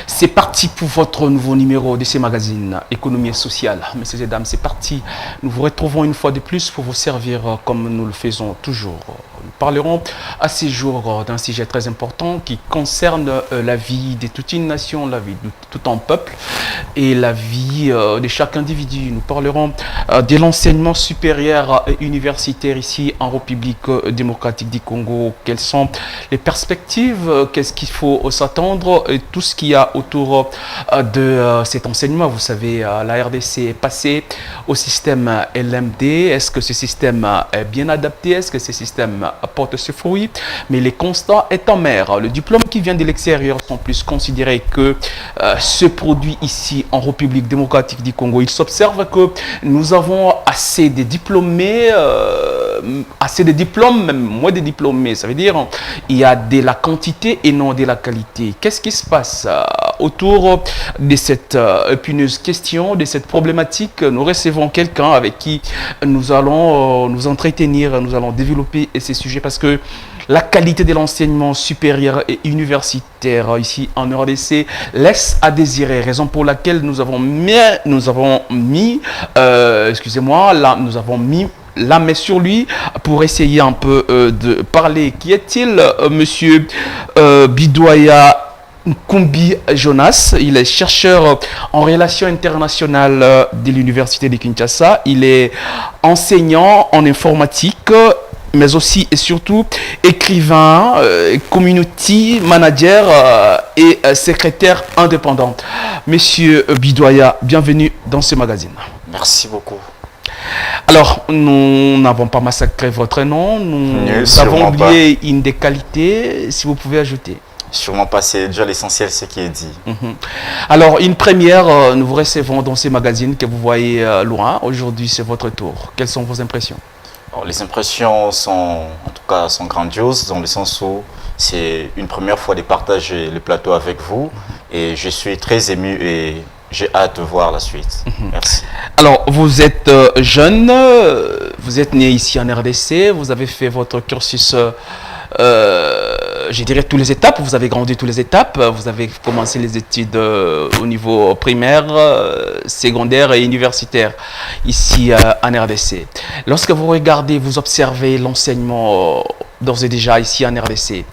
C'est parti pour votre nouveau numéro de ces magazines Économie et Sociale. Messieurs et dames, c'est parti. Nous vous retrouvons une fois de plus pour vous servir comme nous le faisons toujours. Nous parlerons à ces jours d'un sujet très important qui concerne la vie de toute une nation, la vie de tout un peuple et la vie de chaque individu. Nous parlerons de l'enseignement supérieur et universitaire ici en République démocratique du Congo. Quelles sont les perspectives? Qu'est-ce qu'il faut s'attendre? Et tout ce qu'il y a autour de cet enseignement. Vous savez, la RDC est passée au système LMD. Est-ce que ce système est bien adapté? Est-ce que ce système apporte ses fruits? Mais les constats est amer. Le diplôme qui vient de l'extérieur sont plus considérés que ce produit ici en République démocratique du Congo. Il s'observe que nous avons assez de diplômés, assez de diplômes, même moins de diplômés. Ça veut dire il y a de la quantité et non de la qualité. Qu'est-ce qui se passe autour de cette épineuse question, de cette problématique? Nous recevons quelqu'un avec qui nous allons nous entretenir, nous allons développer ces sujets parce que la qualité de l'enseignement supérieur et universitaire ici en RDC laisse à désirer, raison pour laquelle nous avons mis la main sur lui pour essayer un peu de parler. Qui est-il, monsieur Bidoya Nkumbi Jonas? Il est chercheur en relations internationales de l'université de Kinshasa. Il est enseignant en informatique, mais aussi et surtout écrivain, community manager et secrétaire indépendant. Monsieur Bidoya, bienvenue dans ce magazine. Merci beaucoup. Alors, nous n'avons pas massacré votre nom, nous avons oublié une des qualités, si vous pouvez ajouter. Sûrement pas, c'est déjà l'essentiel ce qui est dit. Alors, une première, nous vous recevons dans ces magazines que vous voyez loin. Aujourd'hui, c'est votre tour. Quelles sont vos impressions? Alors, les impressions sont, en tout cas, sont grandioses dans le sens où c'est une première fois de partager le plateau avec vous et je suis très ému et j'ai hâte de voir la suite. Merci. Alors, vous êtes jeune, vous êtes né ici en RDC, vous avez fait votre cursus, je dirais, toutes les étapes, vous avez grandi toutes les étapes, vous avez commencé les études au niveau primaire, secondaire et universitaire ici en RDC. Lorsque vous regardez, vous observez l'enseignement d'ores et déjà ici en RDC,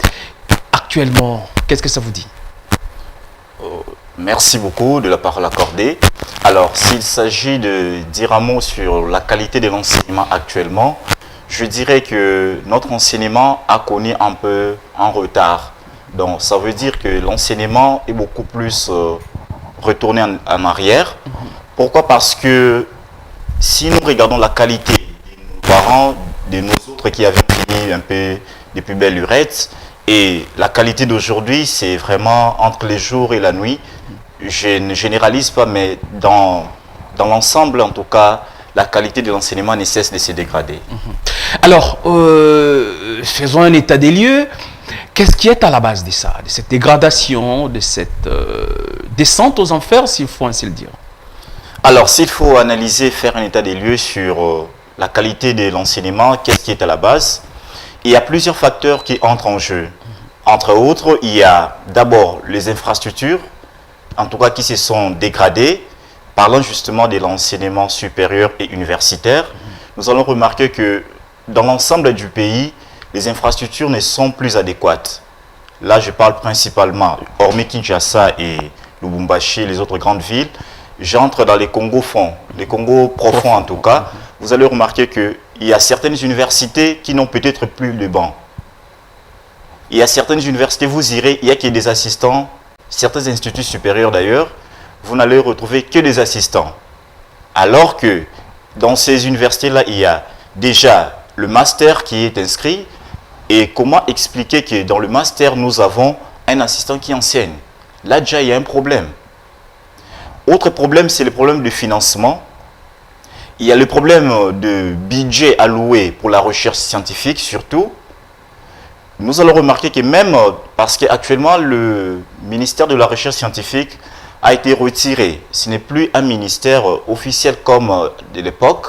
actuellement, qu'est-ce que ça vous dit? Merci beaucoup de la parole accordée. Alors, s'il s'agit de dire un mot sur la qualité de l'enseignement actuellement, je dirais que notre enseignement a connu un peu un retard. Donc, ça veut dire que l'enseignement est beaucoup plus retourné en arrière. Pourquoi? Parce que si nous regardons la qualité de nos parents, de nos autres qui avaient fini un peu des plus belles lurettes, et la qualité d'aujourd'hui, c'est vraiment entre les jours et la nuit. Je ne généralise pas, mais dans l'ensemble, en tout cas, la qualité de l'enseignement ne cesse de se dégrader. Alors, faisons un état des lieux. Qu'est-ce qui est à la base de ça, de cette dégradation, de cette descente aux enfers, s'il faut ainsi le dire? Alors, s'il faut analyser, faire un état des lieux sur la qualité de l'enseignement, qu'est-ce qui est à la base? Il y a plusieurs facteurs qui entrent en jeu. Entre autres, il y a d'abord les infrastructures, en tout cas qui se sont dégradées. Parlant justement de l'enseignement supérieur et universitaire, nous allons remarquer que dans l'ensemble du pays, les infrastructures ne sont plus adéquates. Là, je parle principalement, hormis Kinshasa et Lubumbashi, les autres grandes villes, j'entre dans les Congos fonds, les Congos profonds en tout cas. Vous allez remarquer qu'il y a certaines universités qui n'ont peut-être plus de bancs. Il y a certaines universités, vous irez, il y a que des assistants, certains instituts supérieurs d'ailleurs, vous n'allez retrouver que des assistants. Alors que dans ces universités-là, il y a déjà le master qui est inscrit. Et comment expliquer que dans le master, nous avons un assistant qui enseigne? Là, déjà, il y a un problème. Autre problème, c'est le problème de financement. Il y a le problème de budget alloué pour la recherche scientifique, surtout. Nous allons remarquer que même parce qu'actuellement, le ministère de la Recherche scientifique a été retiré. Ce n'est plus un ministère officiel comme de l'époque.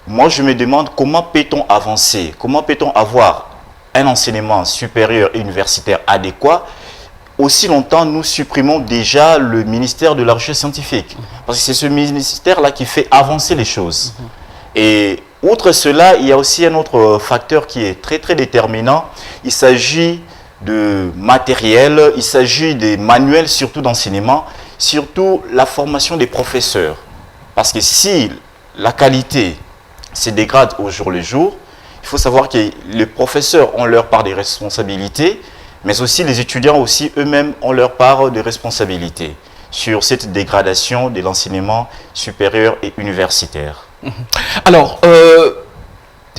Moi, je me demande comment peut-on avancer? Comment peut-on avoir un enseignement supérieur et universitaire adéquat aussi longtemps nous supprimons déjà le ministère de la Recherche scientifique. Parce que c'est ce ministère-là qui fait avancer les choses. Et outre cela, il y a aussi un autre facteur qui est très très déterminant. Il s'agit de matériel, il s'agit des manuels surtout d'enseignement, surtout la formation des professeurs. Parce que si la qualité se dégrade au jour le jour, il faut savoir que les professeurs ont leur part des responsabilités, mais aussi les étudiants aussi eux-mêmes ont leur part de responsabilité sur cette dégradation de l'enseignement supérieur et universitaire. Alors,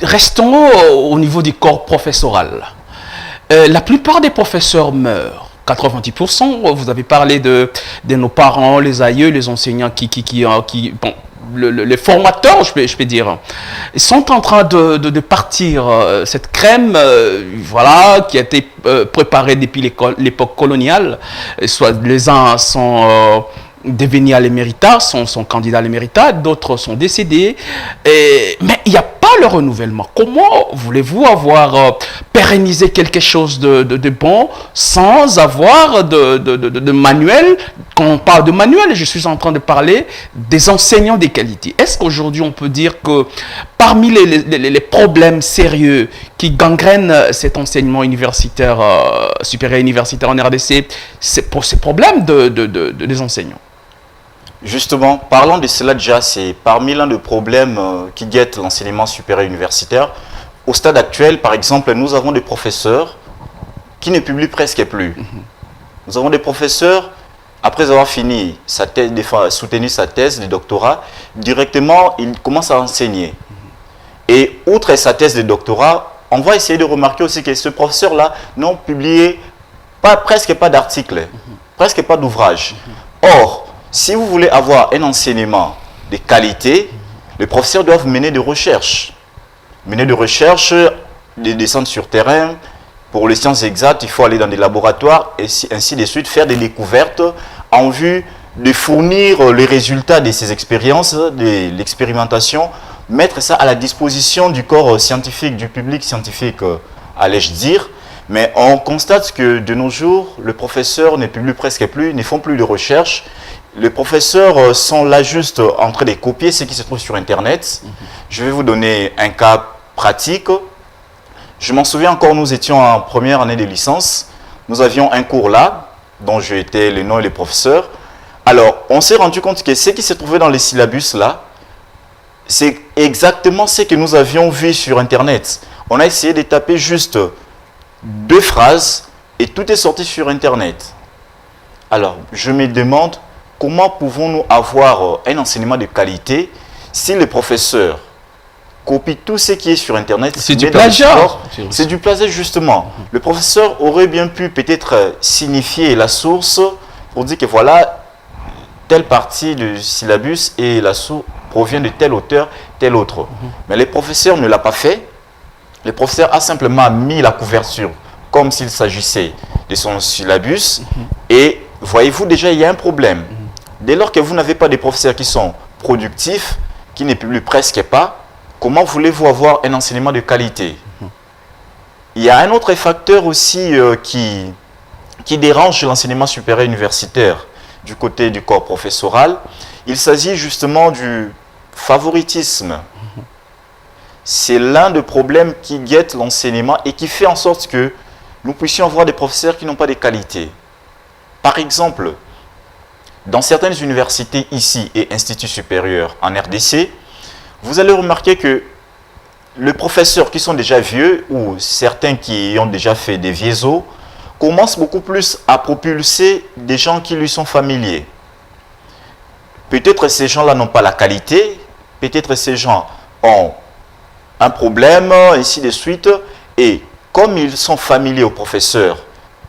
restons au niveau du corps professoral. La plupart des professeurs meurent. 90%, vous avez parlé de nos parents, les aïeux, les enseignants bon, les formateurs, je peux dire, ils sont en train de partir. Cette crème, voilà, qui a été préparée depuis l'époque coloniale, soit les uns sont devenus à l'éméritat, sont candidats à l'éméritat, d'autres sont décédés, mais il n'y a pas le renouvellement. Comment voulez-vous avoir pérennisé quelque chose de bon sans avoir de manuel? Quand on parle de manuel, je suis en train de parler des enseignants de qualité. Est-ce qu'aujourd'hui on peut dire que parmi les problèmes sérieux qui gangrènent cet enseignement universitaire, supérieur universitaire en RDC, c'est pour ces problèmes des enseignants? Justement, parlant de cela déjà, c'est parmi l'un des problèmes qui guettent l'enseignement supérieur universitaire. Au stade actuel, par exemple, nous avons des professeurs qui ne publient presque plus. Nous avons des professeurs, après avoir fini soutenu sa thèse de doctorat, directement, ils commencent à enseigner. Et outre sa thèse de doctorat, on va essayer de remarquer aussi que ce professeur-là n'a publié presque pas d'articles, presque pas d'ouvrages. Or, si vous voulez avoir un enseignement de qualité, les professeurs doivent mener des recherches. Mener des recherches, des descentes sur terrain. Pour les sciences exactes, il faut aller dans des laboratoires et ainsi de suite, faire des découvertes en vue de fournir les résultats de ces expériences, de l'expérimentation, mettre ça à la disposition du corps scientifique, du public scientifique, allais-je dire. Mais on constate que de nos jours, les professeurs ne publient presque plus, ne font plus de recherches. Les professeurs sont là juste en train de copier ce qui se trouve sur Internet. Je vais vous donner un cas pratique. Je m'en souviens encore, nous étions en première année de licence. Nous avions un cours là, dont j'ai été le nom et les professeurs. Alors, on s'est rendu compte que ce qui se trouvait dans les syllabus là, c'est exactement ce que nous avions vu sur Internet. On a essayé de taper juste 2 phrases et tout est sorti sur Internet. Alors, je me demande, comment pouvons-nous avoir un enseignement de qualité si les professeurs copient tout ce qui est sur Internet? C'est du plagiat. C'est du plagiat, justement. Le professeur aurait bien pu peut-être signifier la source pour dire que voilà, telle partie du syllabus et la source provient de tel auteur, tel autre. Mais le professeur ne l'a pas fait. Le professeur a simplement mis la couverture comme s'il s'agissait de son syllabus. Et voyez-vous, déjà, il y a un problème. Dès lors que vous n'avez pas des professeurs qui sont productifs, qui ne publient presque pas, comment voulez-vous avoir un enseignement de qualité? Il y a un autre facteur aussi qui dérange l'enseignement supérieur universitaire du côté du corps professoral. Il s'agit justement du favoritisme. C'est l'un des problèmes qui guette l'enseignement et qui fait en sorte que nous puissions avoir des professeurs qui n'ont pas de qualité. Par exemple, dans certaines universités ici et instituts supérieurs en RDC, vous allez remarquer que les professeurs qui sont déjà vieux ou certains qui ont déjà fait des vieux commencent beaucoup plus à propulser des gens qui lui sont familiers. Peut-être ces gens-là n'ont pas la qualité, peut-être ces gens ont un problème, ainsi de suite. Et comme ils sont familiers aux professeurs,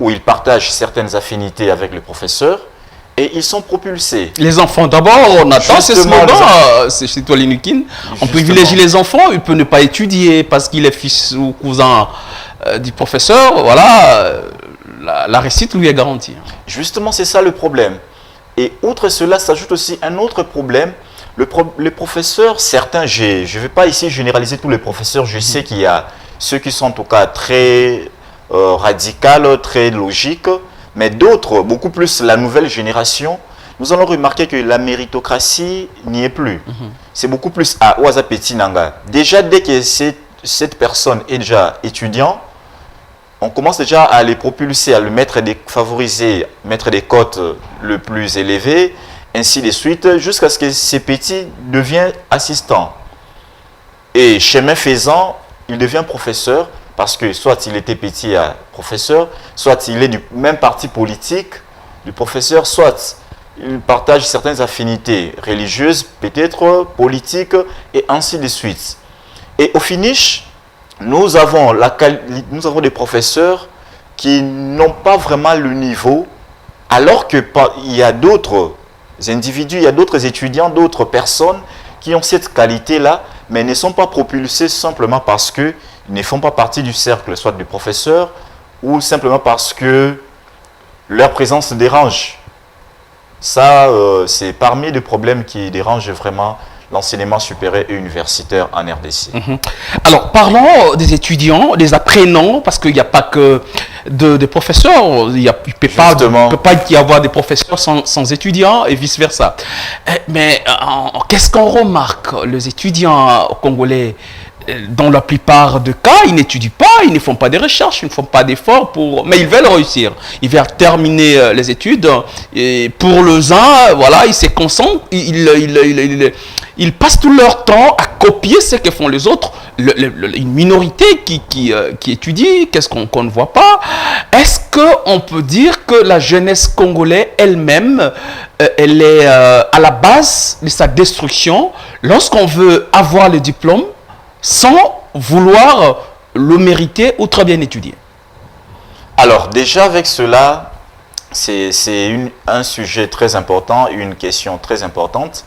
ou ils partagent certaines affinités avec les professeurs, et ils sont propulsés. Les enfants, d'abord, on attend ce slogan, c'est chez toi Linukine. On privilégie les enfants, il peut ne pas étudier parce qu'il est fils ou cousin du professeur. Voilà, la réussite lui est garantie. Justement, c'est ça le problème. Et outre cela, s'ajoute aussi un autre problème. Les professeurs, certains, je ne vais pas ici généraliser tous les professeurs, je sais qu'il y a ceux qui sont en tout cas très radicaux, très logiques, Mais d'autres, beaucoup plus la nouvelle génération, nous allons remarquer que la méritocratie n'y est plus. C'est beaucoup plus à Oaza Petit Nanga. Déjà, dès que cette personne est déjà étudiant, on commence déjà à les propulser, à le favoriser, mettre des cotes le plus élevées, ainsi de suite, jusqu'à ce que ces petits deviennent assistants. Et chemin faisant, il devient professeur, parce que soit il était petit à professeur, soit il est du même parti politique du professeur, soit il partage certaines affinités religieuses, peut-être politiques, et ainsi de suite. Et au finish, nous avons des professeurs qui n'ont pas vraiment le niveau, alors qu'il y a d'autres individus, il y a d'autres étudiants, d'autres personnes qui ont cette qualité-là, mais ne sont pas propulsés simplement parce qu'ils ne font pas partie du cercle, soit du professeur, ou simplement parce que leur présence dérange. Ça, c'est parmi les problèmes qui dérangent vraiment l'enseignement supérieur et universitaire en RDC. Alors, parlons des étudiants, des apprenants, parce qu'il n'y a pas que de professeurs. Il ne peut pas y avoir des professeurs sans étudiants et vice-versa. Mais qu'est-ce qu'on remarque? Les étudiants congolais, dans la plupart des cas, ils n'étudient pas, ils ne font pas de recherches, ils ne font pas d'efforts, mais ils veulent réussir. Ils veulent terminer les études. Et pour les uns, voilà, ils se concentrent, ils passent tout leur temps à copier ce que font les autres. Une minorité qui étudie, qu'est-ce qu'on ne voit pas? Est-ce qu'on peut dire que la jeunesse congolaise elle-même, elle est à la base de sa destruction lorsqu'on veut avoir le diplôme sans vouloir le mériter ou très bien étudier? Alors déjà avec cela, c'est un sujet très important, une question très importante.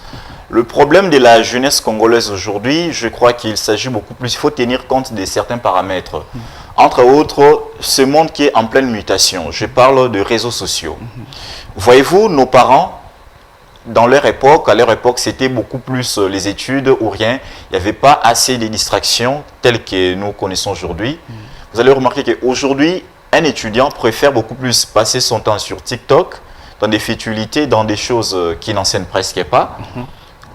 Le problème de la jeunesse congolaise aujourd'hui, je crois qu'il s'agit beaucoup plus, il faut tenir compte de certains paramètres. Entre autres, ce monde qui est en pleine mutation. Je parle de réseaux sociaux. Voyez-vous, nos parents, à leur époque, c'était beaucoup plus les études ou rien. Il n'y avait pas assez de distractions telles que nous connaissons aujourd'hui. Vous allez remarquer qu'aujourd'hui, un étudiant préfère beaucoup plus passer son temps sur TikTok, dans des futilités, dans des choses qui n'enseignent presque pas,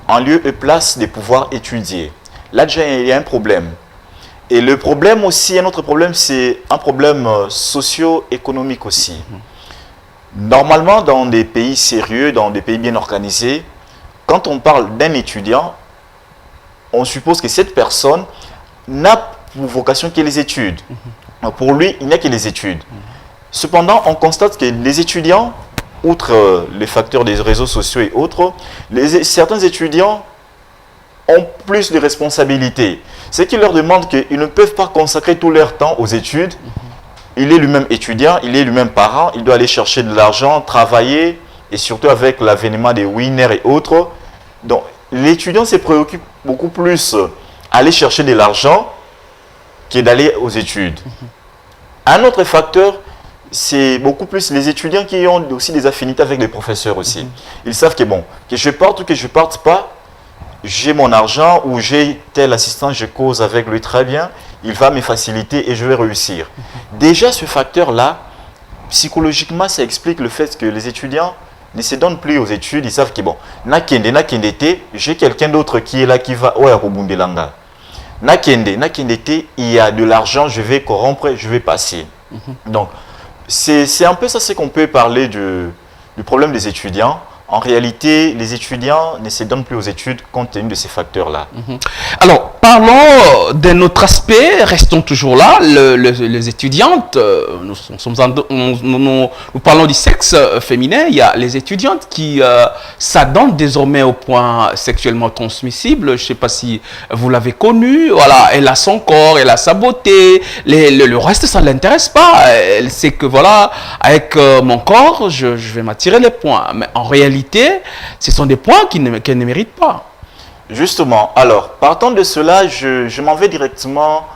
en lieu et place de pouvoir étudier. Là, déjà, il y a un problème. Et le problème aussi, un autre problème, c'est un problème socio-économique aussi. Normalement, dans des pays sérieux, dans des pays bien organisés, quand on parle d'un étudiant, on suppose que cette personne n'a pour vocation que les études. Pour lui, il n'y a que les études. Cependant, on constate que les étudiants, outre les facteurs des réseaux sociaux et autres, certains étudiants ont plus de responsabilités. Ce qui leur demande qu'ils ne peuvent pas consacrer tout leur temps aux études. Il est lui-même étudiant, il est lui-même parent, il doit aller chercher de l'argent, travailler, et surtout avec l'avènement des winners et autres. Donc, l'étudiant se préoccupe beaucoup plus à aller chercher de l'argent que d'aller aux études. Un autre facteur, c'est beaucoup plus les étudiants qui ont aussi des affinités avec les professeurs aussi. Ils savent que bon, que je parte ou que je ne parte pas, j'ai mon argent ou j'ai tel assistant, je cause avec lui très bien, il va me faciliter et je vais réussir. Déjà, ce facteur-là, psychologiquement, ça explique le fait que les étudiants ne se donnent plus aux études. Ils savent que bon, j'ai quelqu'un d'autre qui est là, qui va au Bundelanga. Il y a de l'argent, je vais corrompre, je vais passer. Donc, c'est un peu ça, c'est qu'on peut parler du problème des étudiants. En réalité, les étudiants ne se donnent plus aux études compte tenu de ces facteurs-là. Alors, parlons d'un autre aspect, restons toujours là. Les étudiantes, nous parlons du sexe féminin. Il y a les étudiantes qui s'adonnent désormais au point sexuellement transmissible. Je ne sais pas si vous l'avez connu. Voilà, elle a son corps, elle a sa beauté. Le reste, ça ne l'intéresse pas. Elle sait que voilà, avec mon corps, je vais m'attirer les points. Mais en réalité, ce sont des points qu'elle ne mérite pas. Justement, alors, partant de cela, je m'en vais directement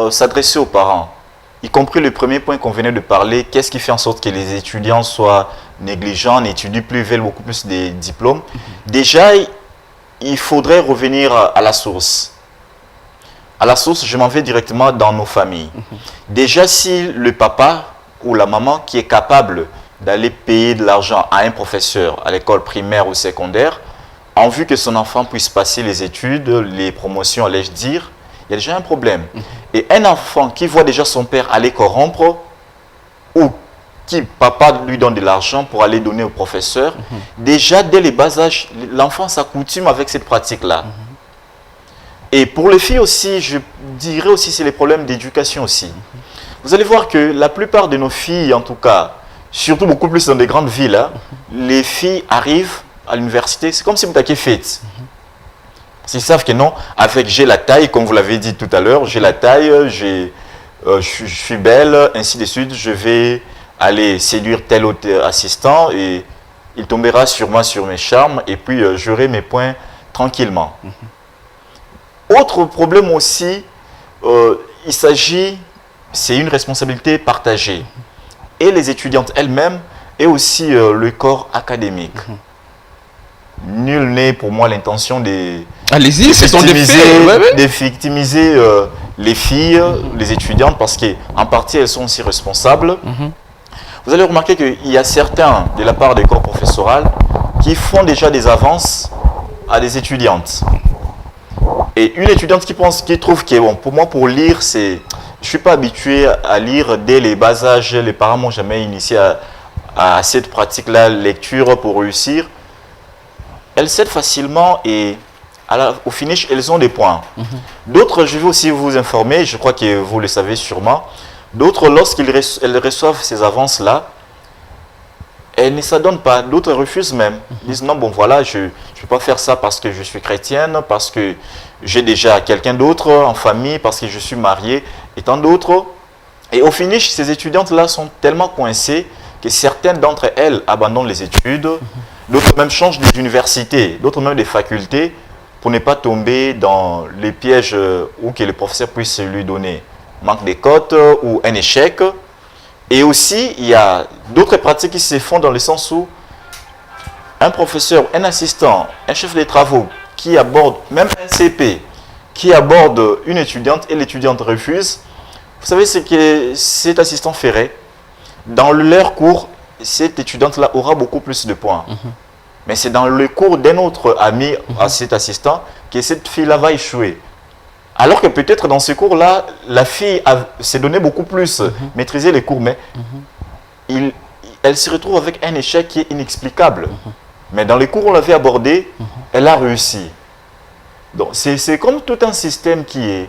s'adresser aux parents, y compris le premier point qu'on venait de parler, qu'est-ce qui fait en sorte que les étudiants soient négligents, n'étudient plus, veulent beaucoup plus des diplômes. Déjà, il faudrait revenir à la source. À la source, je m'en vais directement dans nos familles. Déjà, si le papa ou la maman qui est capable d'aller payer de l'argent à un professeur à l'école primaire ou secondaire en vue que son enfant puisse passer les études, les promotions, allais-je dire, il y a déjà un problème. Et un enfant qui voit déjà son père aller corrompre ou qui, papa lui donne de l'argent pour aller donner au professeur, déjà dès les bas âges, l'enfant s'accoutume avec cette pratique-là. Et pour les filles aussi, je dirais aussi c'est les problèmes d'éducation aussi. Vous allez voir que la plupart de nos filles, en tout cas, surtout beaucoup plus dans des grandes villes, hein, les filles arrivent à l'université, c'est comme si vous aviez fait. Ils savent que non, avec j'ai la taille, comme vous l'avez dit tout à l'heure, j'ai la taille, je suis belle, ainsi de suite, je vais aller séduire tel autre assistant et il tombera sur moi, sur mes charmes, et puis j'aurai mes points tranquillement. Autre problème aussi, il s'agit, c'est une responsabilité partagée. Et les étudiantes elles-mêmes, et aussi le corps académique. Nul n'est pour moi l'intention de victimiser les filles, les étudiantes, parce qu'en partie elles sont aussi responsables. Vous allez remarquer qu'il y a certains de la part des corps professoral qui font déjà des avances à des étudiantes. Et une étudiante qui trouve que bon, pour moi pour lire, je ne suis pas habitué à lire dès les bas âges, les parents m'ont jamais initié à cette pratique-là, lecture pour réussir. Elles cèdent facilement et au finish, elles ont des points. D'autres, je vais aussi vous informer, je crois que vous le savez sûrement, d'autres, lorsqu'elles reçoivent ces avances-là, elles ne s'adonnent pas, d'autres refusent même. Ils disent non, bon voilà, je ne peux pas faire ça parce que je suis chrétienne, parce que j'ai déjà quelqu'un d'autre en famille, parce que je suis mariée, et tant d'autres. Et au finish, ces étudiantes-là sont tellement coincées que certaines d'entre elles abandonnent les études, d'autres même changent d'université, d'autres même des facultés, pour ne pas tomber dans les pièges où que le professeur puisse lui donner manque de cotes ou un échec. Et aussi, il y a d'autres pratiques qui se font dans le sens où un professeur, un assistant, un chef de travaux qui aborde, même un CP, qui aborde une étudiante et l'étudiante refuse, vous savez ce que cet assistant ferait? Dans leur cours, cette étudiante-là aura beaucoup plus de points. Mais c'est dans le cours d'un autre ami à cet assistant que cette fille-là va échouer. Alors que peut-être dans ce cours-là, la fille s'est donné beaucoup plus, maîtriser les cours, mais elle se retrouve avec un échec qui est inexplicable. Mais dans les cours où on l'avait abordé, elle a réussi. Donc c'est comme tout un système qui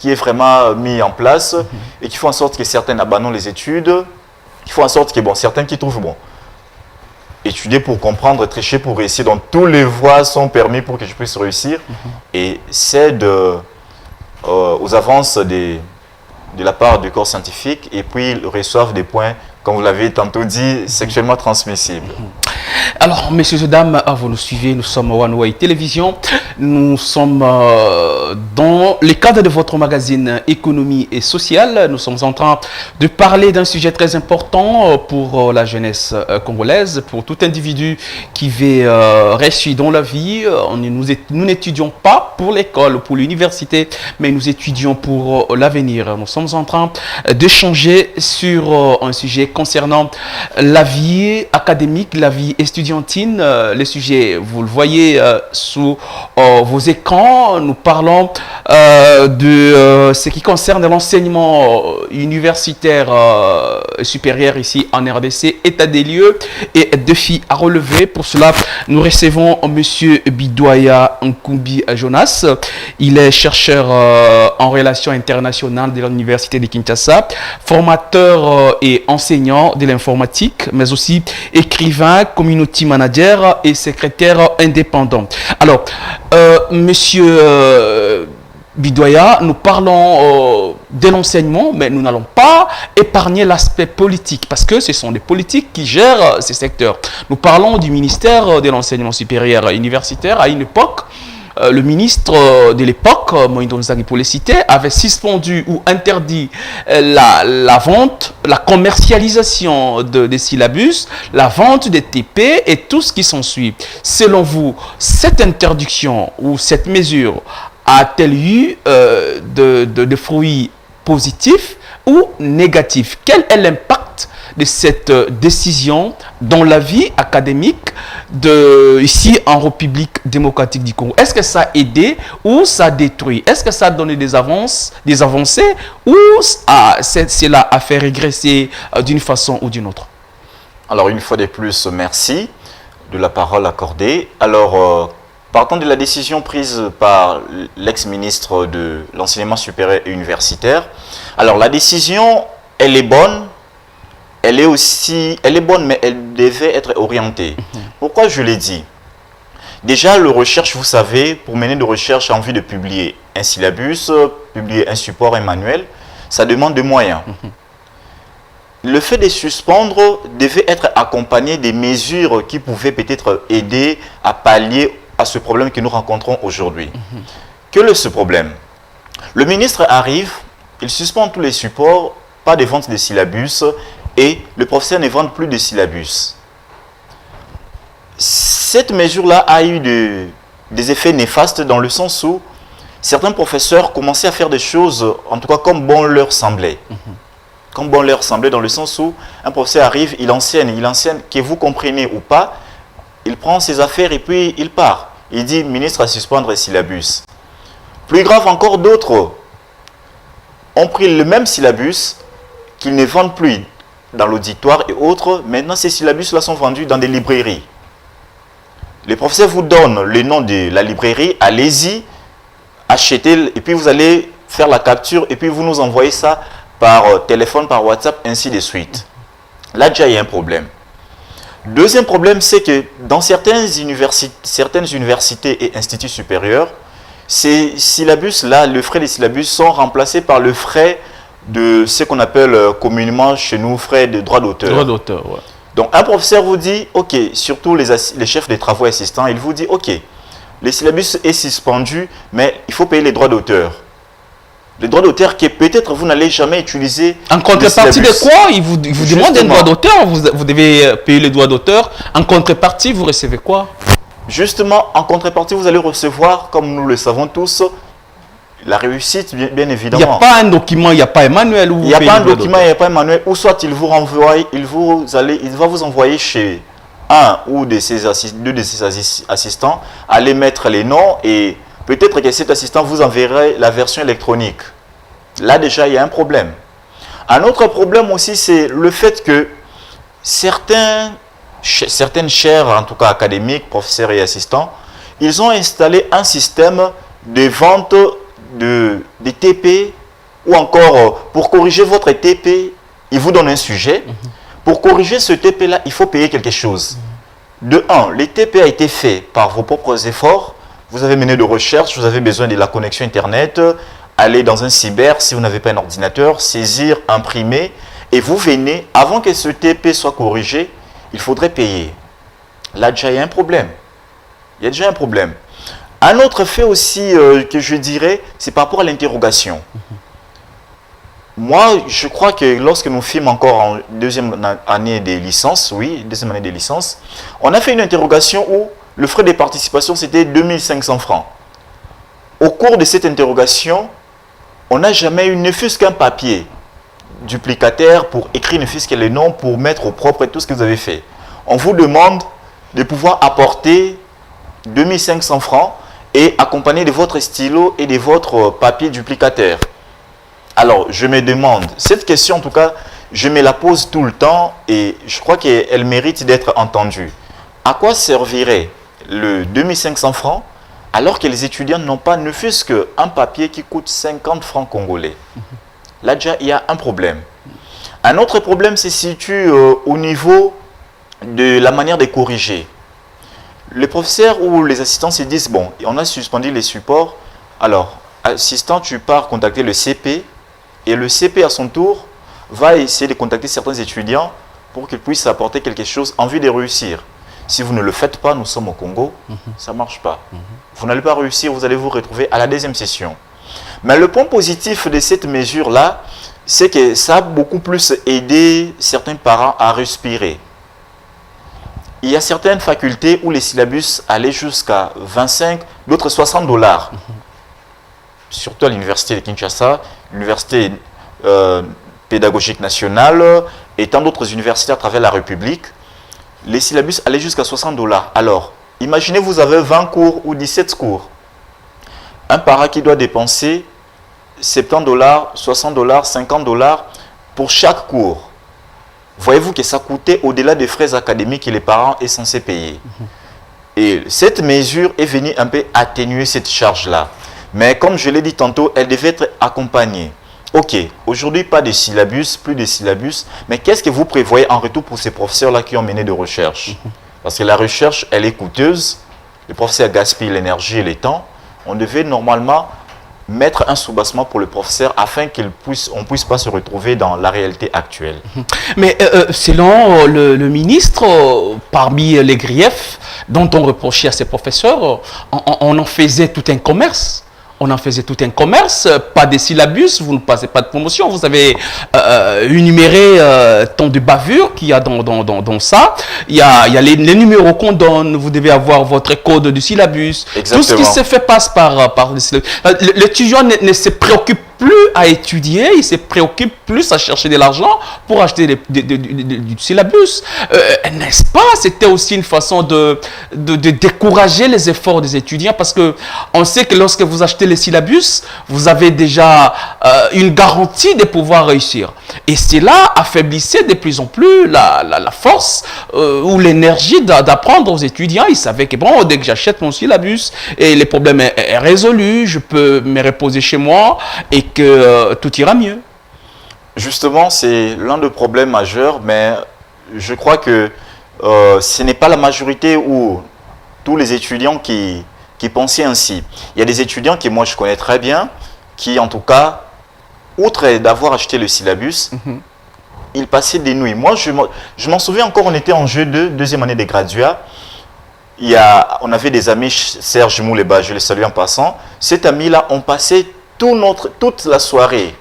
est vraiment mis en place et qui fait en sorte que certains abandonnent les études, qui font en sorte que certains qui trouvent bon, étudier pour comprendre, tricher pour réussir, donc tous les voies sont permis pour que je puisse réussir et c'est aux avances de la part du corps scientifique et puis ils reçoivent des points, comme vous l'avez tantôt dit, sexuellement transmissibles. Alors, messieurs et dames, vous nous suivez, nous sommes One Way Télévision. Nous sommes dans le cadre de votre magazine Économie et Sociale. Nous sommes en train de parler d'un sujet très important pour la jeunesse congolaise, pour tout individu qui veut réussir dans la vie. Nous n'étudions pas pour l'école, pour l'université, mais nous étudions pour l'avenir. Nous sommes en train d'échanger sur un sujet concernant la vie académique, la vie estudiantine. Les sujets, vous le voyez sous vos écrans. Nous parlons de ce qui concerne l'enseignement universitaire supérieur ici en RDC, état des lieux et défis à relever. Pour cela, nous recevons M. Bidoya Nkumbi Jonas. Il est chercheur en relations internationales de l'Université de Kinshasa, formateur et enseignant de l'informatique, mais aussi écrivain, community manager et secrétaire indépendant. Alors, Monsieur Bidoya, nous parlons de l'enseignement, mais nous n'allons pas épargner l'aspect politique, parce que ce sont les politiques qui gèrent ces secteurs. Nous parlons du ministère de l'enseignement supérieur universitaire. À une époque, le ministre de l'époque, Moïse Nzangi pour les citer, avait suspendu ou interdit la vente, la commercialisation des syllabus, la vente des TP et tout ce qui s'ensuit. Selon vous, cette interdiction ou cette mesure a-t-elle eu de fruits positifs ou négatif? Quel est l'impact de cette décision dans la vie académique ici en République démocratique du Congo? Est-ce que ça a aidé ou ça a détruit? Est-ce que ça a donné des avancées ou cela a fait régresser d'une façon ou d'une autre? Alors, une fois de plus, merci de la parole accordée. Alors, partant de la décision prise par l'ex-ministre de l'Enseignement supérieur et universitaire, alors la décision, elle est bonne. Elle est bonne, mais elle devait être orientée. Pourquoi je l'ai dit? Déjà, le recherche, vous savez, pour mener de recherche en vue de publier un syllabus, publier un support, un manuel, ça demande des moyens. Le fait de suspendre devait être accompagné des mesures qui pouvaient peut-être aider à pallier à ce problème que nous rencontrons aujourd'hui. Quel est ce problème? Le ministre arrive, il suspend tous les supports, pas de vente de syllabus, et le professeur ne vend plus de syllabus. Cette mesure-là a eu des effets néfastes dans le sens où certains professeurs commençaient à faire des choses, en tout cas comme bon leur semblait. Comme bon leur semblait, dans le sens où un professeur arrive, il enseigne, que vous comprenez ou pas, il prend ses affaires et puis il part. Il dit, ministre, à suspendre les syllabus. Plus grave encore, d'autres ont pris le même syllabus qu'ils ne vendent plus dans l'auditoire et autres. Maintenant, ces syllabus-là sont vendus dans des librairies. Les professeurs vous donnent le nom de la librairie, allez-y, achetez, et puis vous allez faire la capture, et puis vous nous envoyez ça par téléphone, par WhatsApp, ainsi de suite. Là, déjà, il y a un problème. Deuxième problème, c'est que dans certaines universités et instituts supérieurs, ces syllabus-là, le frais des syllabus sont remplacés par le frais de ce qu'on appelle communément chez nous, frais de droit d'auteur. Droit d'auteur, ouais. Donc, un professeur vous dit, ok, surtout les chefs des travaux assistants, il vous dit, ok, le syllabus est suspendu, mais il faut payer les droits d'auteur. Les droits d'auteur que peut-être vous n'allez jamais utiliser. En contrepartie de quoi? Il vous demande un droit d'auteur, vous devez payer les droits d'auteur. En contrepartie, vous recevez quoi? Justement, en contrepartie, vous allez recevoir, comme nous le savons tous, la réussite, bien évidemment. Il n'y a pas un document, il n'y a pas un manuel où il n'y a pas un document, il n'y a pas un manuel, ou soit il vous renvoie, il va vous envoyer chez un ou deux de ses assistants, aller mettre les noms, et peut-être que cet assistant vous enverrait la version électronique. Là déjà, il y a un problème. Un autre problème aussi, c'est le fait que certaines chaires, en tout cas académiques, professeurs et assistants, ils ont installé un système de vente de TP, ou encore pour corriger votre TP, ils vous donnent un sujet. Pour corriger ce TP-là, il faut payer quelque chose. De un, le TP a été fait par vos propres efforts. Vous avez mené de recherche, vous avez besoin de la connexion Internet, aller dans un cyber si vous n'avez pas un ordinateur, saisir, imprimer, et vous venez, avant que ce TP soit corrigé, il faudrait payer. Là, déjà, il y a un problème. Il y a déjà un problème. Un autre fait aussi que je dirais, c'est par rapport à l'interrogation. Moi, je crois que lorsque nous fîmes encore en deuxième année des licences, on a fait une interrogation où le frais de participation, c'était 2500 francs. Au cours de cette interrogation, on n'a jamais eu ne fût-ce qu'un papier duplicataire pour écrire ne fût-ce que les noms, pour mettre au propre et tout ce que vous avez fait. On vous demande de pouvoir apporter 2500 francs et accompagné de votre stylo et de votre papier duplicataire. Alors, je me demande, cette question en tout cas, je me la pose tout le temps et je crois qu'elle mérite d'être entendue. À quoi servirait le 2500 francs alors que les étudiants n'ont pas ne fût-ce qu'un papier qui coûte 50 francs congolais? Là déjà, il y a un problème. Un autre problème se situe au niveau de la manière de corriger. Les professeurs ou les assistants se disent, bon, on a suspendu les supports, alors, assistant, tu pars contacter le CP, et le CP à son tour va essayer de contacter certains étudiants pour qu'ils puissent apporter quelque chose en vue de réussir. Si vous ne le faites pas, nous sommes au Congo, ça ne marche pas. Vous n'allez pas réussir, vous allez vous retrouver à la deuxième session. Mais le point positif de cette mesure-là, c'est que ça a beaucoup plus aidé certains parents à respirer. Il y a certaines facultés où les syllabus allaient jusqu'à 25, d'autres 60 $. Surtout à l'université de Kinshasa, l'université pédagogique nationale et tant d'autres universités à travers la République, les syllabus allaient jusqu'à 60 $. Alors, imaginez, vous avez 20 cours ou 17 cours. Un parent qui doit dépenser 70 $, 60 $, 50 $ pour chaque cours. Voyez-vous que ça coûtait au-delà des frais académiques que les parents sont censés payer. Et cette mesure est venue un peu atténuer cette charge-là. Mais comme je l'ai dit tantôt, elle devait être accompagnée. Ok, aujourd'hui, pas de syllabus, plus de syllabus, mais qu'est-ce que vous prévoyez en retour pour ces professeurs-là qui ont mené de recherche? Parce que la recherche, elle est coûteuse, les professeurs gaspillent l'énergie et le temps. On devait normalement mettre un soubassement pour le professeur afin qu'on ne puisse pas se retrouver dans la réalité actuelle. Mais selon le ministre, parmi les griefs dont on reprochait à ces professeurs, on en faisait tout un commerce. On en faisait tout un commerce, pas de syllabus, vous ne passez pas de promotion, vous avez énuméré tant de bavures qu'il y a dans ça. Il y a les numéros qu'on donne, vous devez avoir votre code du syllabus. Exactement. Tout ce qui se fait passe par le syllabus. L'étudiant ne se préoccupe plus à étudier, il se préoccupe plus à chercher de l'argent pour acheter du syllabus. N'est-ce pas? C'était aussi une façon de décourager les efforts des étudiants parce que on sait que lorsque vous achetez les syllabus, vous avez déjà une garantie de pouvoir réussir. Et cela affaiblissait de plus en plus la force ou l'énergie d'apprendre aux étudiants. Ils savaient que bon, dès que j'achète mon syllabus et le problème est résolu, je peux me reposer chez moi et que tout ira mieux. Justement, c'est l'un des problèmes majeurs, mais je crois que ce n'est pas la majorité ou tous les étudiants qui pensaient ainsi. Il y a des étudiants que moi je connais très bien, qui en tout cas, outre d'avoir acheté le syllabus, ils passaient des nuits. Moi, je m'en souviens encore, on était en jeu de deuxième année des graduats. On avait des amis, Serge Mouleba, je le salue en passant. Cet ami-là, on passait toute la soirée.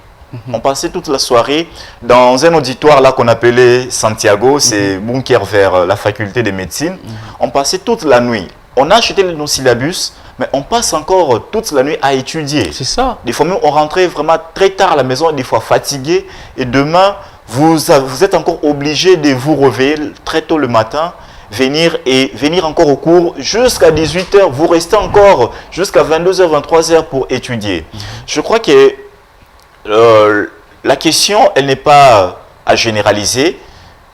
On passait toute la soirée dans un auditoire là qu'on appelait Santiago, c'est bunker vers la faculté de médecine. On passait toute la nuit. On a acheté nos syllabus, mais on passe encore toute la nuit à étudier. C'est ça. Des fois même, on rentrait vraiment très tard à la maison, des fois fatigué. Et demain, vous êtes encore obligé de vous réveiller très tôt le matin, venir encore au cours jusqu'à 18 h. Vous restez encore jusqu'à 22 h, 23 h pour étudier. Je crois que la question, elle n'est pas à généraliser.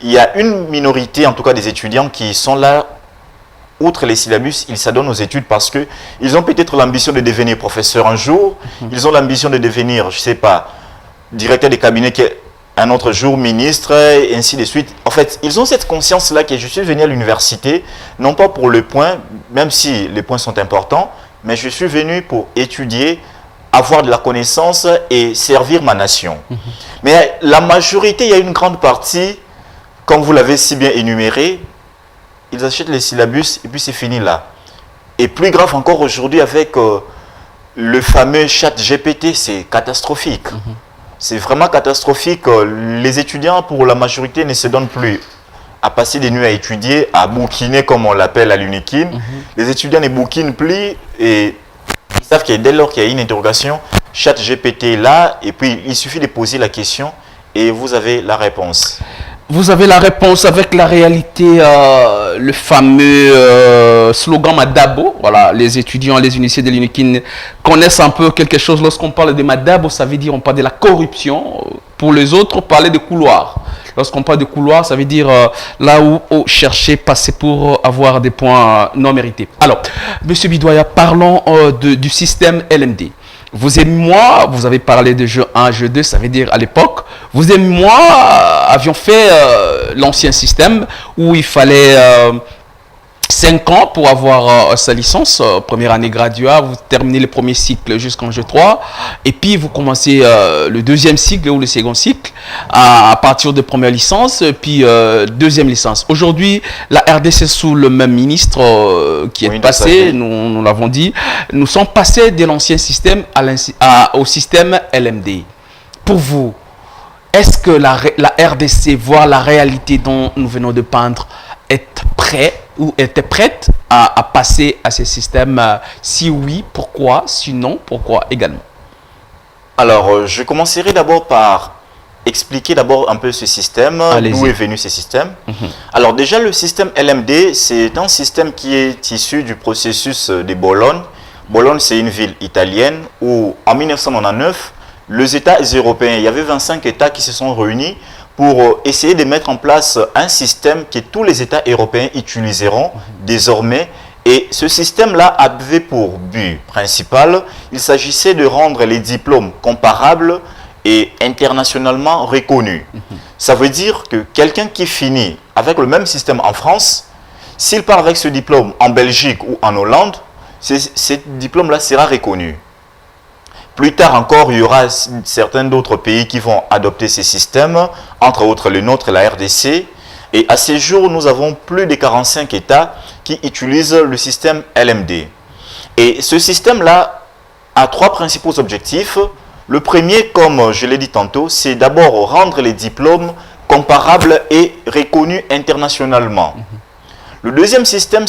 Il y a une minorité, en tout cas des étudiants, qui sont là. Outre les syllabus, ils s'adonnent aux études parce qu'ils ont peut-être l'ambition de devenir professeur un jour, ils ont l'ambition de devenir, je ne sais pas, directeur de cabinet un autre jour, ministre, et ainsi de suite. En fait, ils ont cette conscience-là que je suis venu à l'université, non pas pour le point, même si les points sont importants, mais je suis venu pour étudier, avoir de la connaissance et servir ma nation. Mais la majorité, il y a une grande partie, comme vous l'avez si bien énuméré, ils achètent les syllabus et puis c'est fini là. Et plus grave encore aujourd'hui avec le fameux chat GPT, c'est catastrophique. C'est vraiment catastrophique. Les étudiants, pour la majorité, ne se donnent plus à passer des nuits à étudier, à bouquiner comme on l'appelle à l'UNIKIN. Les étudiants ne bouquinent plus et ils savent que dès lors qu'il y a une interrogation, chat GPT est là et puis il suffit de poser la question et vous avez la réponse. Vous avez la réponse avec la réalité, le fameux slogan Madabo. Voilà, les étudiants, les initiés de l'UNIKIN connaissent un peu quelque chose. Lorsqu'on parle de Madabo, ça veut dire on parle de la corruption. Pour les autres, parler de couloir. Lorsqu'on parle de couloir, ça veut dire là où on cherchait passer pour avoir des points non mérités. Alors, M. Bidoya, parlons du système LMD. Vous et moi, vous avez parlé de jeu 1, jeu 2, ça veut dire à l'époque, vous et moi avions fait l'ancien système où il fallait 5 ans pour avoir sa licence, première année graduat, vous terminez le premier cycle jusqu'en jeu 3, et puis vous commencez le deuxième cycle ou le second cycle à partir de première licence, puis deuxième licence. Aujourd'hui, la RDC sous le même ministre qui est passé, nous l'avons dit, nous sommes passés de l'ancien système au système LMD. Pour vous, est-ce que la RDC, voire la réalité dont nous venons de peindre, est prête ou était prête à passer à ces systèmes? Si oui, pourquoi? Sinon, pourquoi également? Alors, je commencerai d'abord par expliquer d'abord un peu ce système, d'où est venu ce système. Alors déjà, le système LMD, c'est un système qui est issu du processus de Bologne. Bologne, c'est une ville italienne où, en 1999, les États européens, il y avait 25 États qui se sont réunis pour essayer de mettre en place un système que tous les États européens utiliseront désormais. Et ce système-là avait pour but principal, il s'agissait de rendre les diplômes comparables et internationalement reconnus. Ça veut dire que quelqu'un qui finit avec le même système en France, s'il part avec ce diplôme en Belgique ou en Hollande, ce diplôme-là sera reconnu. Plus tard encore, il y aura certains d'autres pays qui vont adopter ces systèmes, entre autres le nôtre, la RDC. Et à ce jour, nous avons plus de 45 États qui utilisent le système LMD. Et ce système-là a trois principaux objectifs. Le premier, comme je l'ai dit tantôt, c'est d'abord rendre les diplômes comparables et reconnus internationalement. Le deuxième système,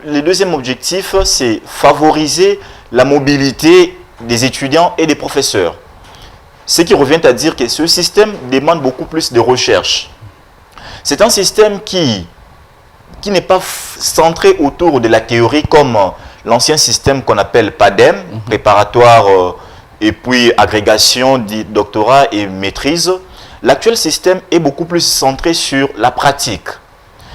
le deuxième objectif, c'est favoriser la mobilité des étudiants et des professeurs. Ce qui revient à dire que ce système demande beaucoup plus de recherche. C'est un système qui n'est pas centré autour de la théorie comme l'ancien système qu'on appelle PADEM, préparatoire et puis agrégation, doctorat et maîtrise. L'actuel système est beaucoup plus centré sur la pratique.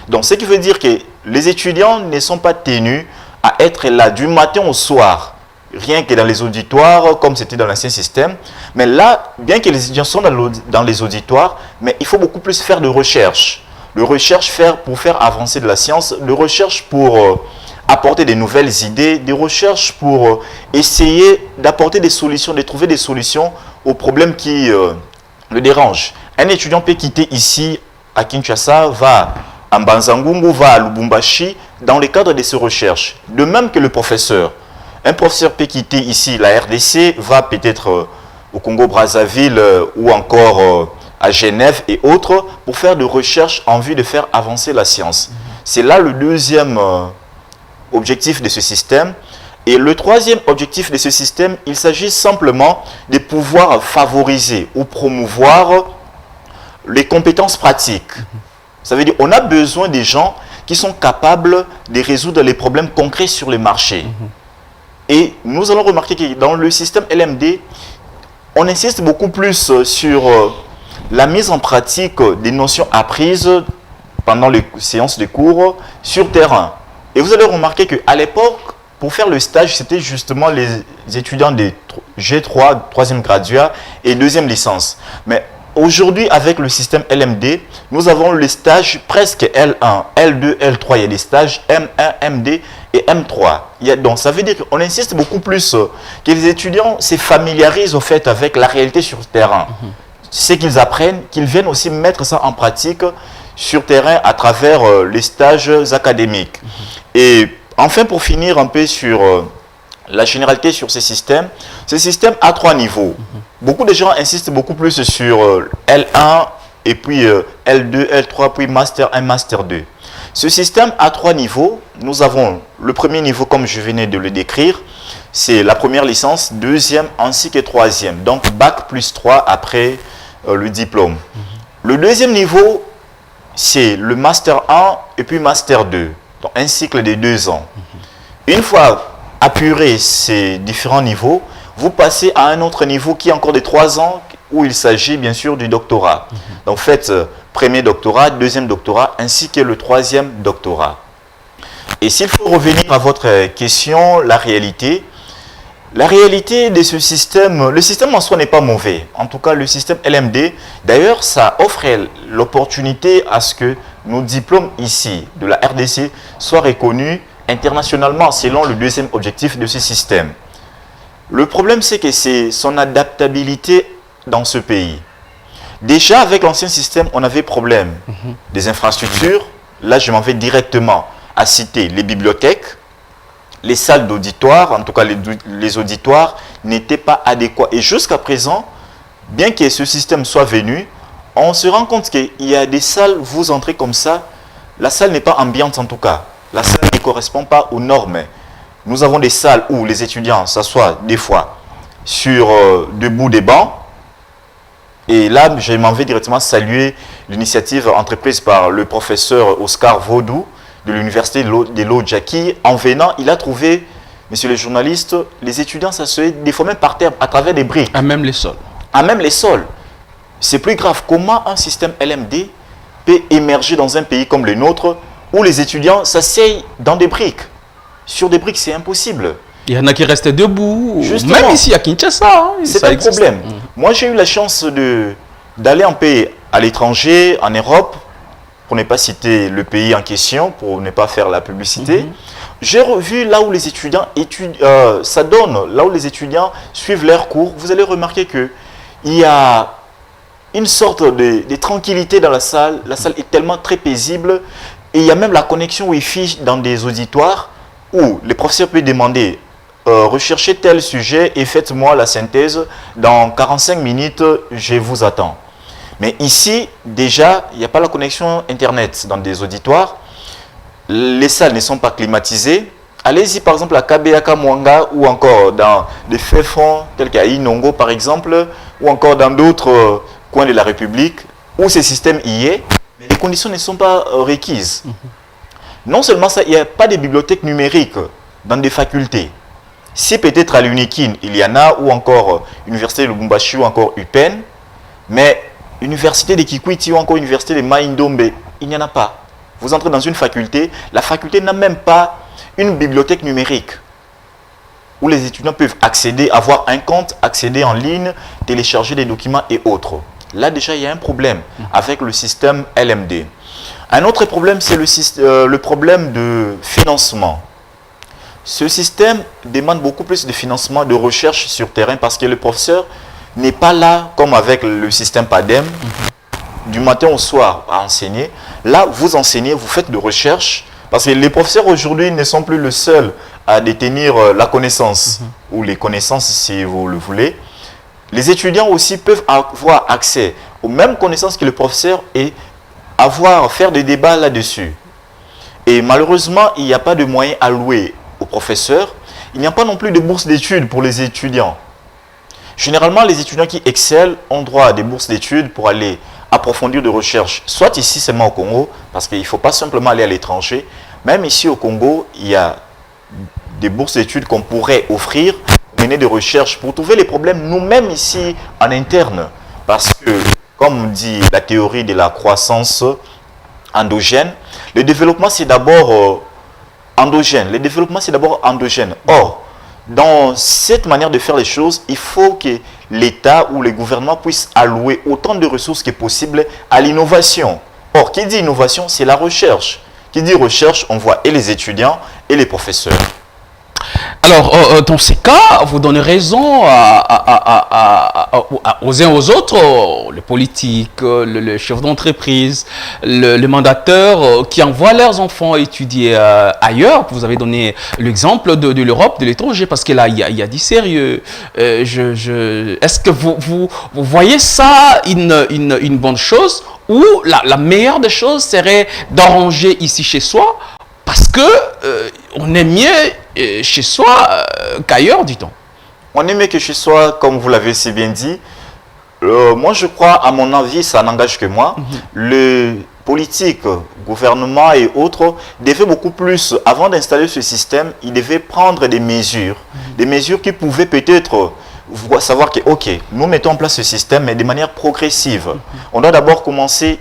Donc, ce qui veut dire que les étudiants ne sont pas tenus à être là du matin au soir, rien que dans les auditoires, comme c'était dans l'ancien système. Mais là, bien que les étudiants sont dans les auditoires, mais il faut beaucoup plus faire de recherche. De recherche pour faire avancer de la science, de recherche pour apporter des nouvelles idées, des recherches pour essayer d'apporter des solutions, de trouver des solutions aux problèmes qui le dérangent. Un étudiant peut quitter ici à Kinshasa, va à Mbanzangungu, va à Lubumbashi, dans le cadre de ses recherches. De même que le professeur. Un professeur peut quitter ici la RDC, va peut-être au Congo-Brazzaville ou encore à Genève et autres pour faire de recherches en vue de faire avancer la science. C'est là le deuxième objectif de ce système. Et le troisième objectif de ce système, il s'agit simplement de pouvoir favoriser ou promouvoir les compétences pratiques. Ça veut dire qu'on a besoin des gens qui sont capables de résoudre les problèmes concrets sur le marché. Et nous allons remarquer que dans le système LMD, on insiste beaucoup plus sur la mise en pratique des notions apprises pendant les séances de cours sur terrain. Et vous allez remarquer qu'à l'époque, pour faire le stage, c'était justement les étudiants de G3, 3e graduat et 2e licence. Mais aujourd'hui, avec le système LMD, nous avons les stages presque L1, L2, L3. Il y a des stages M1, MD et M3. Donc, ça veut dire qu'on insiste beaucoup plus que les étudiants se familiarisent au fait avec la réalité sur le terrain. Ce qu'ils apprennent, qu'ils viennent aussi mettre ça en pratique sur terrain à travers les stages académiques. Et enfin, pour finir un peu sur la généralité sur ce système a trois niveaux. Beaucoup de gens insistent beaucoup plus sur L1 et puis L2, L3, puis Master 1, Master 2. Ce système a trois niveaux. Nous avons le premier niveau, comme je venais de le décrire, c'est la première licence, deuxième ainsi que troisième. Donc, Bac plus 3 après le diplôme. Le deuxième niveau, c'est le Master 1 et puis Master 2. Donc, un cycle de 2 ans. Une fois apuré ces différents niveaux, vous passez à un autre niveau qui est encore de 3 ans, où il s'agit bien sûr du doctorat. Donc, faites premier doctorat, deuxième doctorat, ainsi que le troisième doctorat. Et s'il faut revenir à votre question, la réalité de ce système, le système en soi n'est pas mauvais. En tout cas, le système LMD, d'ailleurs, ça offre l'opportunité à ce que nos diplômes ici, de la RDC, soient reconnus internationalement, selon le deuxième objectif de ce système. Le problème, c'est que c'est son adaptabilité dans ce pays. Déjà, avec l'ancien système, on avait problème des infrastructures. Là, je m'en vais directement à citer les bibliothèques. Les salles d'auditoire, en tout cas les auditoires, n'étaient pas adéquats. Et jusqu'à présent, bien que ce système soit venu, on se rend compte qu'il y a des salles, vous entrez comme ça, la salle n'est pas ambiante en tout cas. La salle ne correspond pas aux normes. Nous avons des salles où les étudiants s'assoient des fois sur debout des bancs, Et là, je m'en vais directement saluer l'initiative entreprise par le professeur Oscar Vaudou de l'université de Lodja qui, en venant, il a trouvé, messieurs les journalistes, les étudiants s'asseyaient des fois même par terre à travers des briques. À même les sols. À même les sols. C'est plus grave. Comment un système LMD peut émerger dans un pays comme le nôtre où les étudiants s'asseyent dans des briques? Sur des briques, c'est impossible. Il y en a qui restent debout. Justement. Même ici à Kinshasa. Hein, c'est un problème. Moi, j'ai eu la chance d'aller en pays à l'étranger, en Europe, pour ne pas citer le pays en question, pour ne pas faire la publicité. J'ai revu là où les étudiants ça donne, là où les étudiants suivent leurs cours. Vous allez remarquer qu'il y a une sorte de tranquillité dans la salle. La salle est tellement très paisible. Et il y a même la connexion Wi-Fi dans des auditoires où les professeurs peuvent demander recherchez tel sujet et faites-moi la synthèse. Dans 45 minutes, je vous attends. Mais ici, déjà, il n'y a pas la connexion Internet dans des auditoires. Les salles ne sont pas climatisées. Allez-y par exemple à Kabeaka Mwanga ou encore dans des faits fonds tels qu'à Inongo par exemple, ou encore dans d'autres coins de la République où ce système y est, mais les conditions ne sont pas requises. Non seulement ça, il n'y a pas de bibliothèques numériques dans des facultés. Si peut-être à l'UNIKIN, il y en a, ou encore Université de Lubumbashi ou encore UPEN, mais Université de Kikwiti ou encore Université de Maïndombe, il n'y en a pas. Vous entrez dans une faculté, la faculté n'a même pas une bibliothèque numérique où les étudiants peuvent accéder, avoir un compte, accéder en ligne, télécharger des documents et autres. Là déjà, il y a un problème avec le système LMD. Un autre problème, c'est le problème de financement. Ce système demande beaucoup plus de financement, de recherche sur terrain parce que le professeur n'est pas là comme avec le système PADEM, du matin au soir à enseigner. Là, vous enseignez, vous faites de recherche parce que les professeurs aujourd'hui ne sont plus les seuls à détenir la connaissance ou les connaissances si vous le voulez. Les étudiants aussi peuvent avoir accès aux mêmes connaissances que le professeur et faire des débats là-dessus. Et malheureusement, il n'y a pas de moyens alloués aux professeurs. Il n'y a pas non plus de bourses d'études pour les étudiants. Généralement, les étudiants qui excellent ont droit à des bourses d'études pour aller approfondir de recherche, soit ici seulement au Congo, parce qu'il ne faut pas simplement aller à l'étranger. Même ici au Congo, il y a des bourses d'études qu'on pourrait offrir, mener des recherches pour trouver les problèmes nous-mêmes ici en interne. Parce que, comme dit la théorie de la croissance endogène, le développement c'est d'abord endogène. Le développement c'est d'abord endogène. Or, dans cette manière de faire les choses, il faut que l'État ou le gouvernement puisse allouer autant de ressources que possible à l'innovation. Or, qui dit innovation, c'est la recherche. Qui dit recherche, on voit et les étudiants et les professeurs. Alors, dans ces cas, vous donnez raison aux uns aux autres, les politiques, le chef d'entreprise, le mandateur qui envoient leurs enfants étudier ailleurs. Vous avez donné l'exemple de l'Europe, de l'étranger, parce que là, il y a du sérieux. Est-ce que vous voyez ça une bonne chose ou la meilleure des choses serait d'arranger ici chez soi? Parce que on est mieux chez soi qu'ailleurs, dit-on. On est mieux que chez soi, comme vous l'avez si bien dit. Moi, je crois, à mon avis, ça n'engage que moi. Le politique, gouvernement et autres devaient beaucoup plus, avant d'installer ce système, ils devaient prendre des mesures qui pouvaient peut-être savoir que, ok, nous mettons en place ce système, mais de manière progressive. On doit d'abord commencer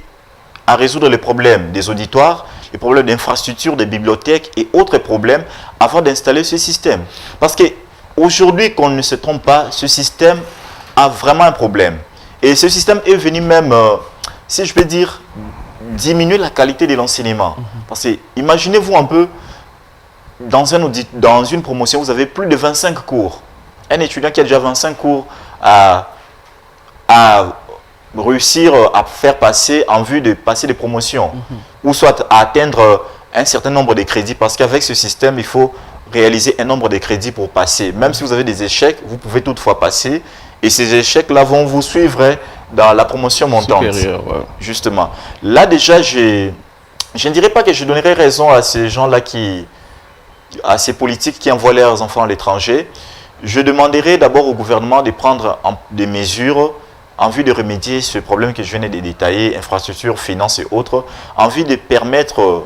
à résoudre les problèmes des auditoires, les problèmes d'infrastructures, des bibliothèques et autres problèmes avant d'installer ce système. Parce qu'aujourd'hui, qu'on ne se trompe pas, ce système a vraiment un problème. Et ce système est venu même, si je peux dire, diminuer la qualité de l'enseignement. Parce que imaginez-vous un peu, dans une promotion, vous avez plus de 25 cours. Un étudiant qui a déjà 25 cours à réussir à faire passer en vue de passer des promotions ou soit à atteindre un certain nombre de crédits parce qu'avec ce système, il faut réaliser un nombre de crédits pour passer. Même si vous avez des échecs, vous pouvez toutefois passer et ces échecs-là vont vous suivre dans la promotion montante. Supérieur, ouais. Justement. Là déjà, je ne dirais pas que je donnerais raison à ces gens-là à ces politiques qui envoient leurs enfants à l'étranger. Je demanderai d'abord au gouvernement de prendre des mesures en vue de remédier ce problème que je viens de détailler, infrastructures, finances et autres, en vue de permettre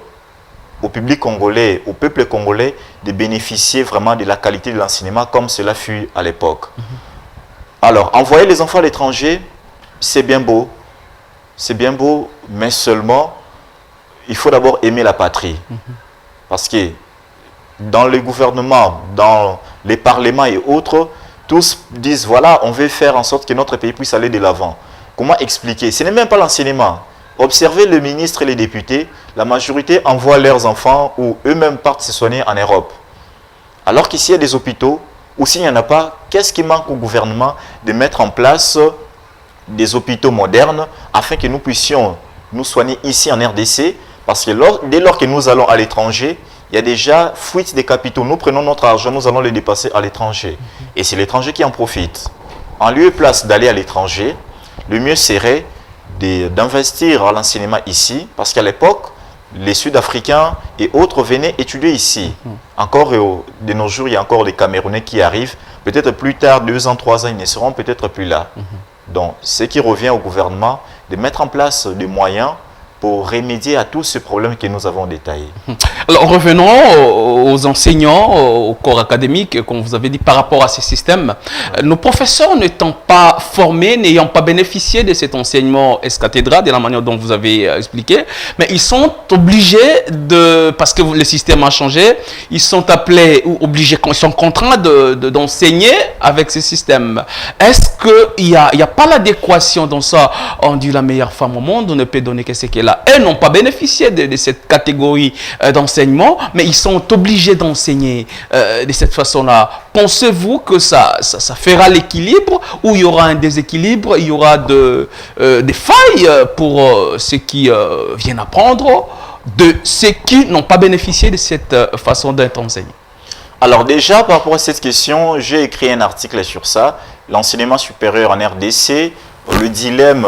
au public congolais, au peuple congolais, de bénéficier vraiment de la qualité de l'enseignement comme cela fut à l'époque. Alors, envoyer les enfants à l'étranger, c'est bien beau, mais seulement, il faut d'abord aimer la patrie. Parce que dans les gouvernements, dans les parlements et autres, tous disent, voilà, on veut faire en sorte que notre pays puisse aller de l'avant. Comment expliquer? Ce n'est même pas l'enseignement. Observez le ministre et les députés, la majorité envoie leurs enfants ou eux-mêmes partent se soigner en Europe. Alors qu'ici, il y a des hôpitaux, ou s'il n'y en a pas, qu'est-ce qui manque au gouvernement de mettre en place des hôpitaux modernes afin que nous puissions nous soigner ici en RDC? Parce que dès lors que nous allons à l'étranger, il y a déjà fuite des capitaux. Nous prenons notre argent, nous allons le dépasser à l'étranger. Et c'est l'étranger qui en profite. En lieu et place d'aller à l'étranger, le mieux serait d'investir à l'enseignement ici, parce qu'à l'époque, les Sud-Africains et autres venaient étudier ici. Encore de nos jours, il y a encore des Camerounais qui arrivent. Peut-être plus tard, 2 ans, 3 ans, ils ne seront peut-être plus là. Donc, ce qui revient au gouvernement, de mettre en place des moyens pour remédier à tous ces problèmes que nous avons détaillés. Alors revenons aux enseignants, au corps académique, comme vous avez dit, par rapport à ces systèmes. Nos professeurs n'étant pas formés, n'ayant pas bénéficié de cet enseignement ex-cathédral, de la manière dont vous avez expliqué, mais ils sont obligés de, parce que le système a changé, ils sont appelés ou obligés, ils sont contraints d'enseigner avec ce système. Est-ce qu'il n'y a pas l'adéquation dans ça? On dit la meilleure femme au monde, on ne peut donner que ce qu'elle a. Elles n'ont pas bénéficié de cette catégorie d'enseignement, mais ils sont obligés d'enseigner de cette façon-là. Pensez-vous que ça fera l'équilibre ou il y aura un déséquilibre, il y aura des failles pour ceux qui viennent apprendre, de ceux qui n'ont pas bénéficié de cette façon d'être enseigné? Alors déjà, par rapport à cette question, j'ai écrit un article sur ça, l'enseignement supérieur en RDC, le dilemme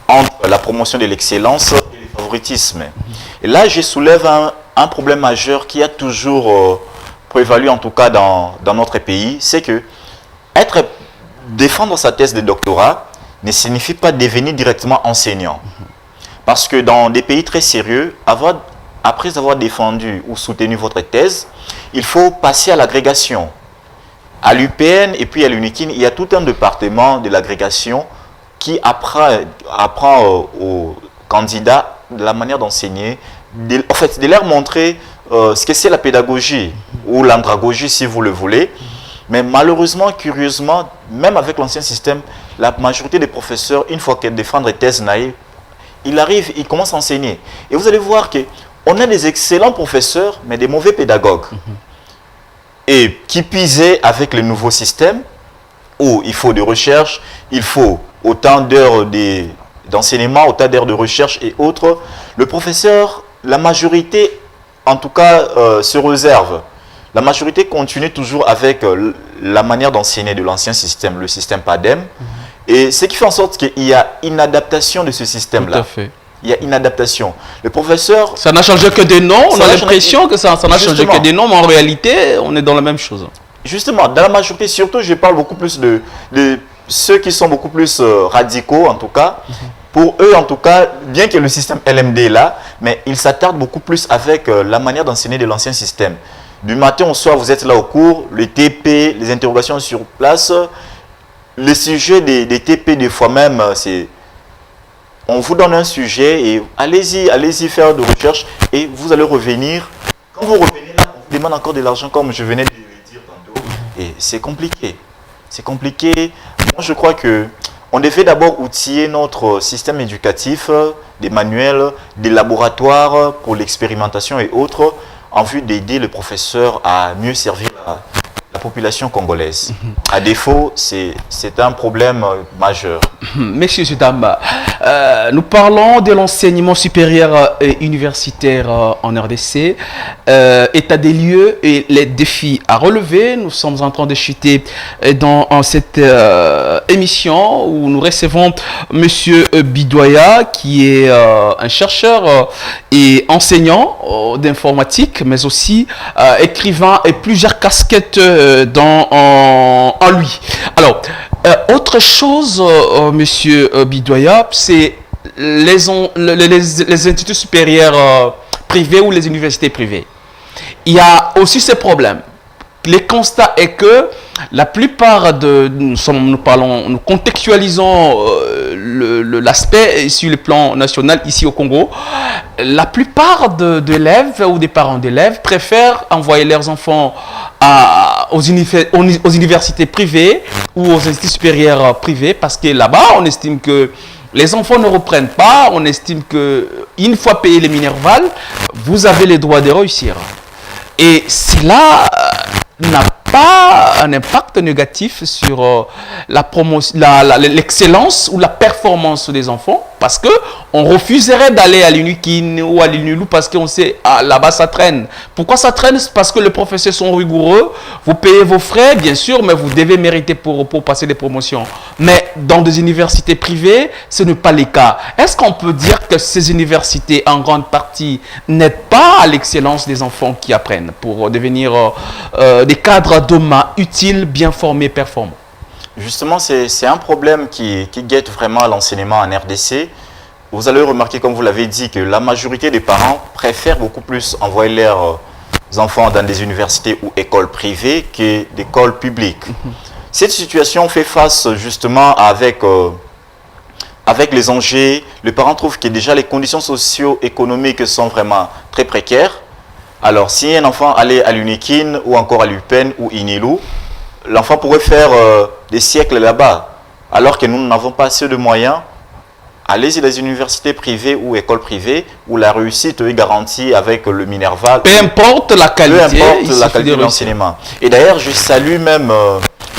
entre la promotion de l'excellence et le favoritisme. Et là, je soulève un problème majeur qui a toujours prévalu, en tout cas dans notre pays, c'est que défendre sa thèse de doctorat ne signifie pas devenir directement enseignant. Parce que dans des pays très sérieux, après avoir défendu ou soutenu votre thèse, il faut passer à l'agrégation. À l'UPN et puis à l'UNIKIN, il y a tout un département de l'agrégation qui apprend aux candidats la manière d'enseigner, en fait, de leur montrer ce que c'est la pédagogie ou l'andragogie si vous le voulez. Mais malheureusement, curieusement, même avec l'ancien système, la majorité des professeurs, une fois qu'ils défendent thèse naïve, ils commencent à enseigner. Et vous allez voir qu'on a des excellents professeurs, mais des mauvais pédagogues. Et qui pisaient avec le nouveau système, où il faut de recherche, il faut autant d'heures d'enseignement, autant d'heures de recherche et autres. Le professeur, la majorité, en tout cas, se réserve. La majorité continue toujours avec la manière d'enseigner de l'ancien système, le système PADEM. Et ce qui fait en sorte qu'il y a une adaptation de ce système-là. Tout à fait. Il y a une adaptation. Le professeur... Ça n'a changé que des noms, on a l'impression que ça n'a changé que des noms, mais en réalité, on est dans la même chose. Justement, dans la majorité, surtout, je parle beaucoup plus de ceux qui sont beaucoup plus radicaux, en tout cas. Pour eux, en tout cas, bien que le système LMD est là, mais ils s'attardent beaucoup plus avec la manière d'enseigner de l'ancien système. Du matin au soir, vous êtes là au cours, le TP, les interrogations sur place. Le sujet des TP, des fois même, c'est... On vous donne un sujet et allez-y faire de recherche et vous allez revenir. Quand vous revenez là, on vous demande encore de l'argent comme je venais de le dire tantôt. Et c'est compliqué. C'est compliqué. Moi, je crois qu'on devait d'abord outiller notre système éducatif, des manuels, des laboratoires pour l'expérimentation et autres, en vue d'aider le professeur à mieux servir la population congolaise. À défaut, c'est un problème majeur. Messieurs et dames, nous parlons de l'enseignement supérieur et universitaire en RDC, état des lieux et les défis à relever. Nous sommes en train de chuter dans cette émission où nous recevons Monsieur Bidoya, qui est un chercheur et enseignant d'informatique, mais aussi écrivain et plusieurs casquettes en lui. Alors, Autre chose, monsieur Bidoya, c'est les instituts supérieurs privés ou les universités privées. Il y a aussi ce problème. Le constat est que la plupart de nous contextualisons l'aspect sur le plan national ici au Congo. La plupart d'élèves ou des parents d'élèves préfèrent envoyer leurs enfants aux universités privées ou aux instituts supérieurs privés parce que là-bas, on estime que les enfants ne reprennent pas. On estime que une fois payé les minerval, vous avez le droit de réussir. Et cela n'a pas un impact négatif sur l'excellence ou la performance des enfants parce que on refuserait d'aller à l'UNIKIN ou à l'UNILU parce qu'on sait là-bas ça traîne. Pourquoi ça traîne? C'est parce que les professeurs sont rigoureux, vous payez vos frais bien sûr, mais vous devez mériter pour passer des promotions. Mais dans des universités privées, ce n'est pas le cas. Est-ce qu'on peut dire que ces universités en grande partie n'aident pas à l'excellence des enfants qui apprennent pour devenir des cadres demain utiles, bien formés, performants? Justement, c'est un problème qui guette vraiment l'enseignement en RDC. Vous allez remarquer, comme vous l'avez dit, que la majorité des parents préfèrent beaucoup plus envoyer leurs enfants dans des universités ou écoles privées que d'écoles publiques. Cette situation fait face justement avec les enjeux. Les parents trouvent que déjà les conditions socio-économiques sont vraiment très précaires. Alors, si un enfant allait à l'UNIKIN ou encore à l'UPEN ou INILU, l'enfant pourrait faire des siècles là-bas. Alors que nous n'avons pas assez de moyens, allez-y dans les universités privées ou écoles privées où la réussite est garantie avec le minerval. Peu importe la qualité, de l'enseignement. Et d'ailleurs, je salue même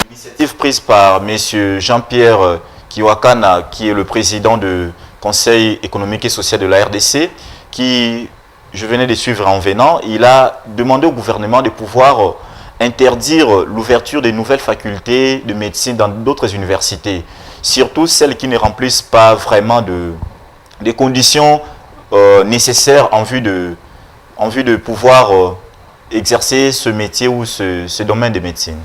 l'initiative prise par M. Jean-Pierre Kiwakana, qui est le président du Conseil économique et social de la RDC, qui, je venais de suivre en venant, il a demandé au gouvernement de pouvoir interdire l'ouverture des nouvelles facultés de médecine dans d'autres universités, surtout celles qui ne remplissent pas vraiment des conditions nécessaires en vue de pouvoir exercer ce métier ou ce domaine de médecine.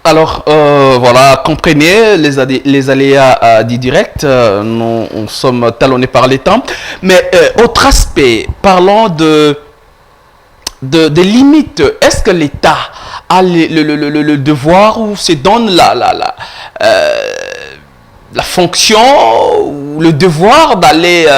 Alors, voilà, comprenez les aléas du direct. Nous sommes talonnés par les temps. Mais autre aspect, parlons des limites. Est-ce que l'État a le devoir ou se donne la fonction ou le devoir d'aller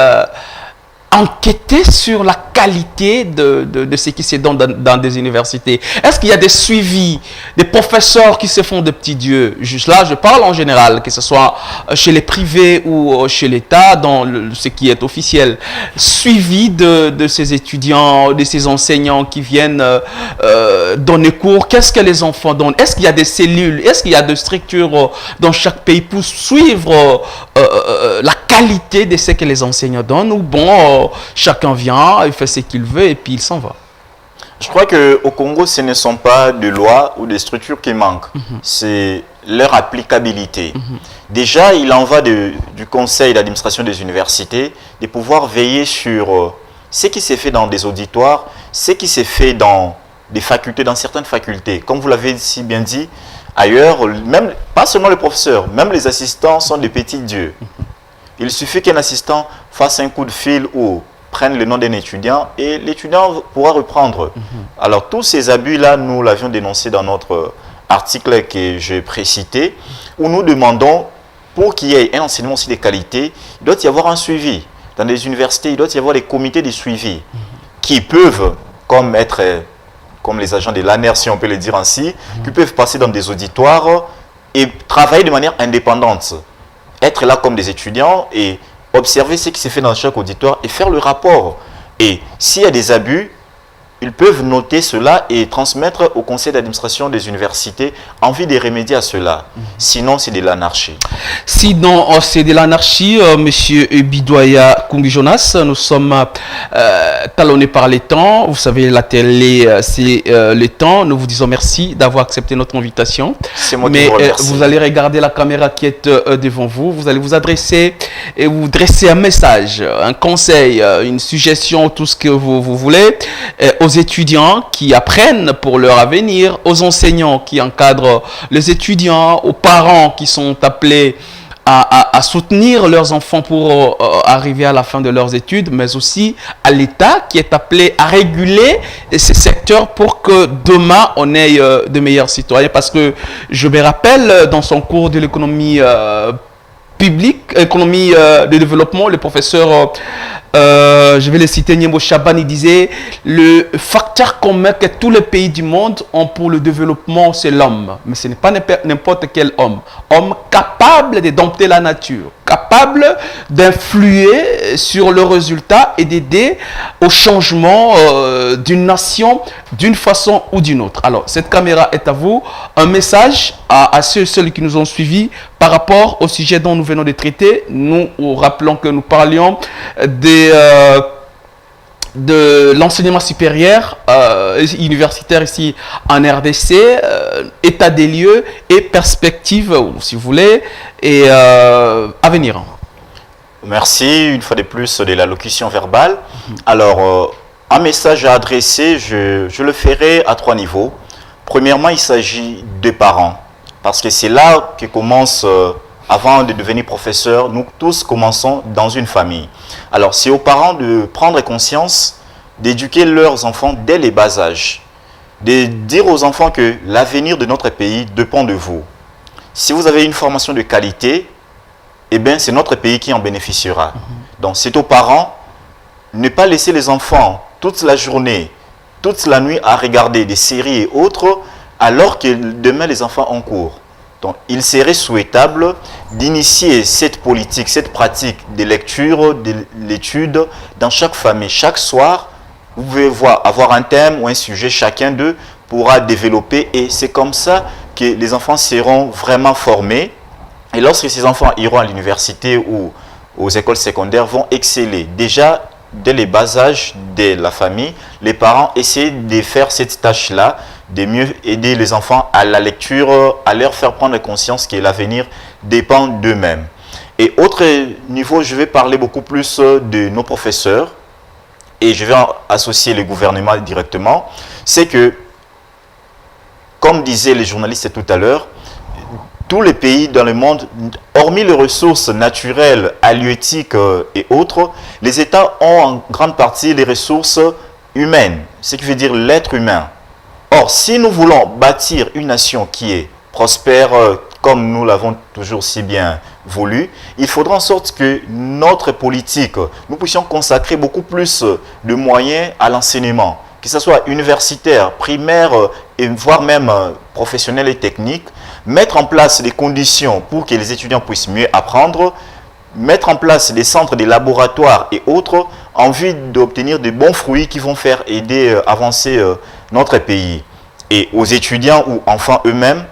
enquêter sur la qualité de ce qui se donne dans des universités? Est-ce qu'il y a des suivis, des professeurs qui se font de petits dieux? Juste là, je parle en général, que ce soit chez les privés ou chez l'État, dans ce qui est officiel. Suivi de ces étudiants, de ces enseignants qui viennent donner cours. Qu'est-ce que les enfants donnent? Est-ce qu'il y a des cellules? Est-ce qu'il y a des structures dans chaque pays pour suivre la qualité de ce que les enseignants donnent? Ou bon, chacun vient, il fait ce qu'il veut et puis il s'en va. Je crois qu'au Congo, ce ne sont pas de lois ou des structures qui manquent. C'est leur applicabilité. Déjà, il en va du conseil d'administration des universités de pouvoir veiller sur ce qui s'est fait dans des auditoires, ce qui s'est fait dans des facultés, dans certaines facultés. Comme vous l'avez si bien dit, ailleurs, même, pas seulement les professeurs, même les assistants sont des petits dieux. Il suffit qu'un assistant fasse un coup de fil ou prenne le nom d'un étudiant et l'étudiant pourra reprendre. Alors tous ces abus-là, nous l'avions dénoncé dans notre article que j'ai précité, où nous demandons, pour qu'il y ait un enseignement aussi de qualité, il doit y avoir un suivi. Dans les universités, il doit y avoir des comités de suivi qui peuvent, comme les agents de l'ANER, si on peut le dire ainsi, qui peuvent passer dans des auditoires et travailler de manière indépendante. Être là comme des étudiants et observer ce qui s'est fait dans chaque auditoire et faire le rapport. Et s'il y a des abus, ils peuvent noter cela et transmettre au conseil d'administration des universités en vue de remédier à cela. Sinon, c'est de l'anarchie. Sinon, c'est de l'anarchie, Monsieur Bidoya Kungi Jonas. Nous sommes talonnés par les temps. Vous savez, la télé, c'est les temps. Nous vous disons merci d'avoir accepté notre invitation. C'est moi qui Mais vous remercie. vous allez regarder la caméra qui est devant vous. Vous allez vous adresser et vous dresser un message, un conseil, une suggestion, tout ce que vous voulez, aux étudiants qui apprennent pour leur avenir, aux enseignants qui encadrent les étudiants, aux parents qui sont appelés à soutenir leurs enfants pour arriver à la fin de leurs études, mais aussi à l'État qui est appelé à réguler ces secteurs pour que demain on ait de meilleurs citoyens. Parce que je me rappelle dans son cours de l'économie publique, économie de développement, le professeur, je vais le citer, Niembo Chaban, il disait le facteur commun que tous les pays du monde ont pour le développement, c'est l'homme. Mais ce n'est pas n'importe quel homme. Homme capable de dompter la nature, capable d'influer sur le résultat et d'aider au changement d'une nation d'une façon ou d'une autre. Alors, cette caméra est à vous. Un message à ceux qui nous ont suivis par rapport au sujet dont nous venons de traiter. Nous rappelons que nous parlions de l'enseignement supérieur universitaire ici en RDC, état des lieux et perspectives, si vous voulez, et à venir. Merci une fois de plus de l'allocution verbale. Alors, un message à adresser, je le ferai à 3 niveaux. Premièrement, il s'agit des parents, parce que c'est là que commence, avant de devenir professeur, nous tous commençons dans une famille. Alors, c'est aux parents de prendre conscience, d'éduquer leurs enfants dès les bas âges, de dire aux enfants que l'avenir de notre pays dépend de vous. Si vous avez une formation de qualité, eh bien, c'est notre pays qui en bénéficiera. Donc, c'est aux parents de ne pas laisser les enfants toute la journée, toute la nuit à regarder des séries et autres, alors que demain les enfants ont cours. Donc, il serait souhaitable d'initier cette politique, cette pratique de lecture, de l'étude dans chaque famille. Chaque soir, vous pouvez avoir un thème ou un sujet, chacun d'eux pourra développer et c'est comme ça que les enfants seront vraiment formés. Et lorsque ces enfants iront à l'université ou aux écoles secondaires, vont exceller. Déjà, dès les bas âges de la famille, les parents essaient de faire cette tâche-là, de mieux aider les enfants à la lecture, à leur faire prendre conscience que l'avenir dépend d'eux-mêmes. Et autre niveau, je vais parler beaucoup plus de nos professeurs, et je vais associer le gouvernement directement, c'est que, comme disaient les journalistes tout à l'heure, tous les pays dans le monde, hormis les ressources naturelles, halieutiques et autres, les États ont en grande partie les ressources humaines, ce qui veut dire l'être humain. Or, si nous voulons bâtir une nation qui est prospère, comme nous l'avons toujours si bien voulu, il faudra en sorte que notre politique, nous puissions consacrer beaucoup plus de moyens à l'enseignement, que ce soit universitaire, primaire, et voire même professionnel et technique, mettre en place les conditions pour que les étudiants puissent mieux apprendre, mettre en place des centres, des laboratoires et autres, en vue d'obtenir de bons fruits qui vont faire aider, avancer notre pays. Et aux étudiants ou enfants eux-mêmes,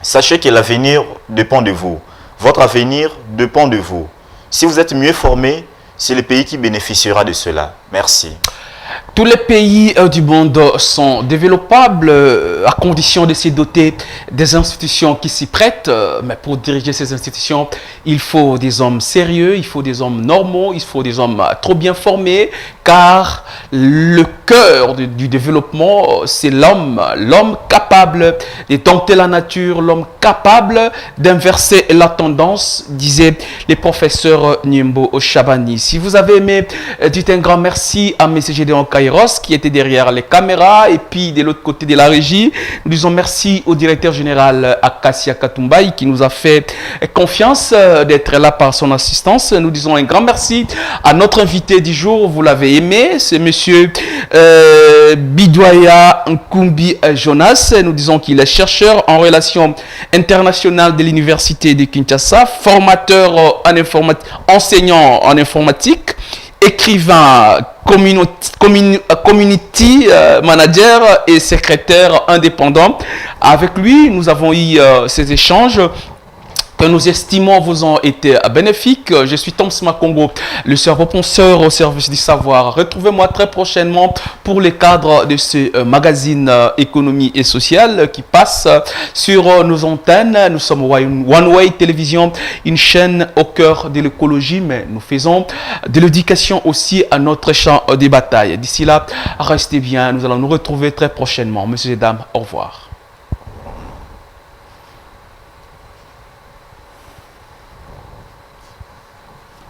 sachez que l'avenir dépend de vous. Votre avenir dépend de vous. Si vous êtes mieux formés, c'est le pays qui bénéficiera de cela. Merci. Tous les pays du monde sont développables à condition de se doter des institutions qui s'y prêtent. Mais pour diriger ces institutions, il faut des hommes sérieux, il faut des hommes normaux, il faut des hommes trop bien formés, car le cœur du développement, c'est l'homme. L'homme capable de dompter la nature, l'homme capable d'inverser la tendance, disaient les professeurs Niembo Chabani. Si vous avez aimé, dites un grand merci à M. Gédéon Kairos qui était derrière les caméras et puis de l'autre côté de la régie. Nous disons merci au directeur général Akassia Katumbaï qui nous a fait confiance d'être là par son assistance. Nous disons un grand merci à notre invité du jour. Vous l'avez aimé, c'est monsieur Bidoya Nkumbi Jonas. Nous disons qu'il est chercheur en relations internationales de l'université de Kinshasa, formateur en informatique, enseignant en informatique. écrivain, community manager et secrétaire indépendant. Avec lui, nous avons eu ces échanges que nous estimons vous ont été bénéfiques. Je suis Tom Makongo, le cerveau-penseur au service du savoir. Retrouvez-moi très prochainement pour les cadres de ce magazine Économie et Sociale qui passe sur nos antennes. Nous sommes One Way Télévision, une chaîne au cœur de l'écologie, mais nous faisons de l'éducation aussi à notre champ de bataille. D'ici là, restez bien. Nous allons nous retrouver très prochainement. Messieurs et dames, au revoir.